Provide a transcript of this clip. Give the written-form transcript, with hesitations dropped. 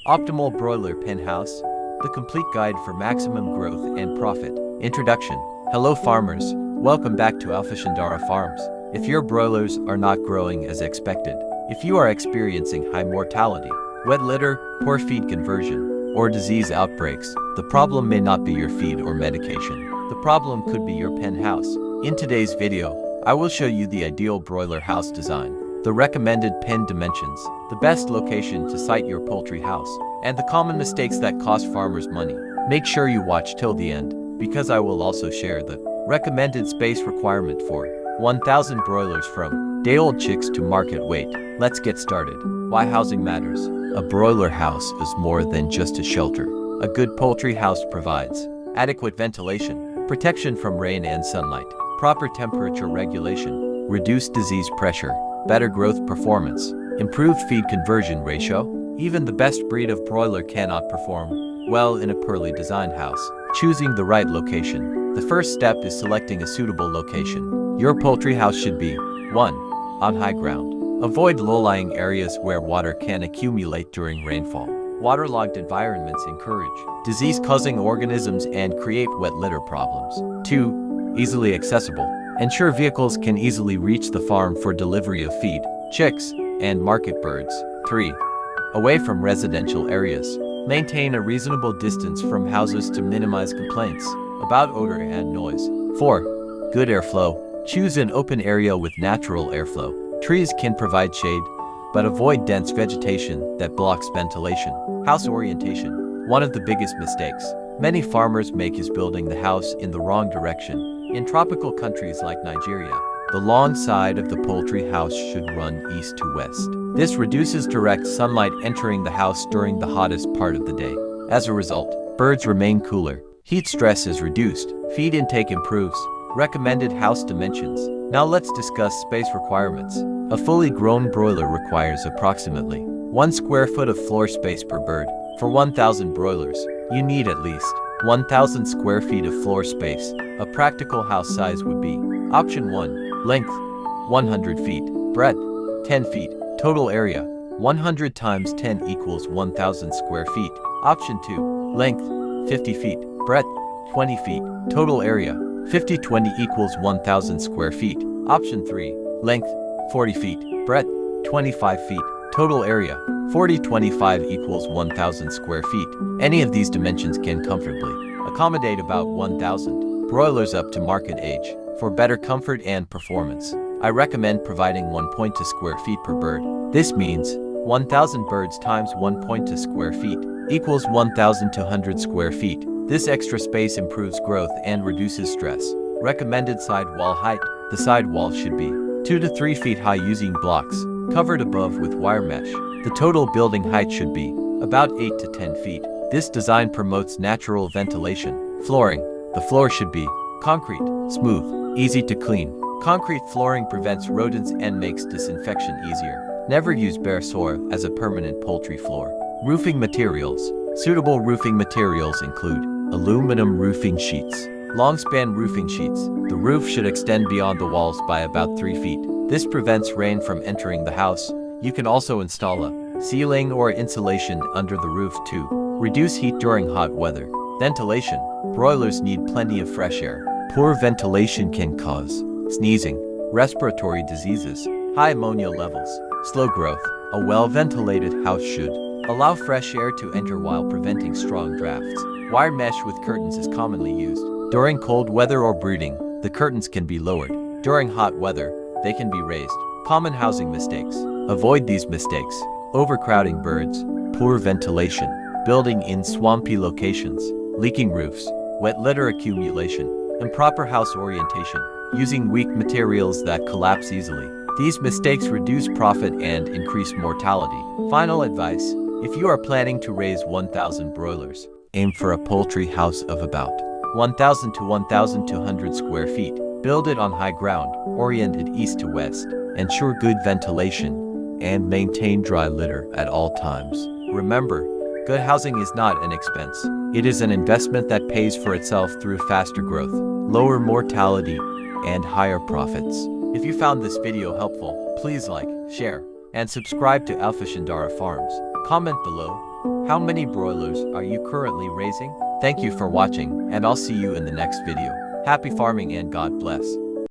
Optimal Broiler Pen House, the complete guide for maximum growth and profit. Introduction. Hello farmers, welcome back to Alpha Shandara Farms. If your broilers are not growing as expected, if you are experiencing high mortality, wet litter, poor feed conversion, or disease outbreaks, the problem may not be your feed or medication. The problem could be your pen house. In today's video, I will show you the ideal broiler house design, the recommended pen dimensions, the best location to site your poultry house, and the common mistakes that cost farmers money. Make sure you watch till the end, because I will also share the recommended space requirement for 1,000 broilers from day-old chicks to market weight. Let's get started. Why housing matters. A broiler house is more than just a shelter. A good poultry house provides adequate ventilation, protection from rain and sunlight, proper temperature regulation, reduced disease pressure, better growth performance, improved feed conversion ratio. Even the best breed of broiler cannot perform well in a poorly designed house. Choosing the right location. The first step is selecting a suitable location. Your poultry house should be 1. On high ground. Avoid low-lying areas where water can accumulate during rainfall. Waterlogged environments encourage disease-causing organisms and create wet litter problems. 2. Easily accessible. Ensure vehicles can easily reach the farm for delivery of feed, chicks, and market birds. 3. Away from residential areas. Maintain a reasonable distance from houses to minimize complaints about odor and noise. 4. Good airflow. Choose an open area with natural airflow. Trees can provide shade, but avoid dense vegetation that blocks ventilation. House orientation. One of the biggest mistakes many farmers make is building the house in the wrong direction. In tropical countries like Nigeria, the long side of the poultry house should run east to west. This reduces direct sunlight entering the house during the hottest part of the day. As a result, birds remain cooler, heat stress is reduced, feed intake improves. Recommended house dimensions. Now let's discuss space requirements. A fully grown broiler requires approximately 1 square foot of floor space per bird. For 1,000 broilers, you need at least 1,000 square feet of floor space. A practical house size would be: Option 1. Length 100 feet. Breadth 10 feet. Total area 100 times 10 equals 1,000 square feet. Option 2. Length 50 feet. Breadth 20 feet. Total area 50/20 equals 1,000 square feet. Option 3. Length 40 feet. Breadth 25 feet. Total area 40/25 equals 1,000 square feet. Any of these dimensions can comfortably accommodate about 1,000 broilers up to market age. For better comfort and performance, I recommend providing 1.2 square feet per bird. This means 1,000 birds times 1.2 square feet equals 1,200 square feet. This extra space improves growth and reduces stress. Recommended side wall height. The side wall should be 2 to 3 feet high using blocks covered above with wire mesh. The total building height should be about 8 to 10 feet. This design promotes natural ventilation. Flooring. The floor should be concrete, smooth, easy to clean. Concrete flooring prevents rodents and makes disinfection easier. Never use bare soil as a permanent poultry floor. Roofing materials. Suitable roofing materials include aluminum roofing sheets, long-span roofing sheets. The roof should extend beyond the walls by about 3 feet. This prevents rain from entering the house. You can also install a ceiling or insulation under the roof to reduce heat during hot weather. Ventilation. Broilers need plenty of fresh air. Poor ventilation can cause sneezing, respiratory diseases, high ammonia levels, slow growth. A well-ventilated house should allow fresh air to enter while preventing strong drafts. Wire mesh with curtains is commonly used. During cold weather or breeding, the curtains can be lowered. During hot weather, they can be raised. Common housing mistakes. Avoid these mistakes: overcrowding birds, poor ventilation, building in swampy locations, leaking roofs, wet litter accumulation, improper house orientation, using weak materials that collapse easily. These mistakes reduce profit and increase mortality. Final advice: if you are planning to raise 1,000 broilers, aim for a poultry house of about 1,000 to 1,200 square feet. Build it on high ground, oriented east to west. Ensure good ventilation and maintain dry litter at all times. Remember, good housing is not an expense. It is an investment that pays for itself through faster growth, lower mortality, and higher profits. If you found this video helpful, please like, share, and subscribe to Alpha Shandara Farms. Comment below How many broilers are you currently raising? Thank you for watching, and I'll see you in the next video. Happy farming and God bless.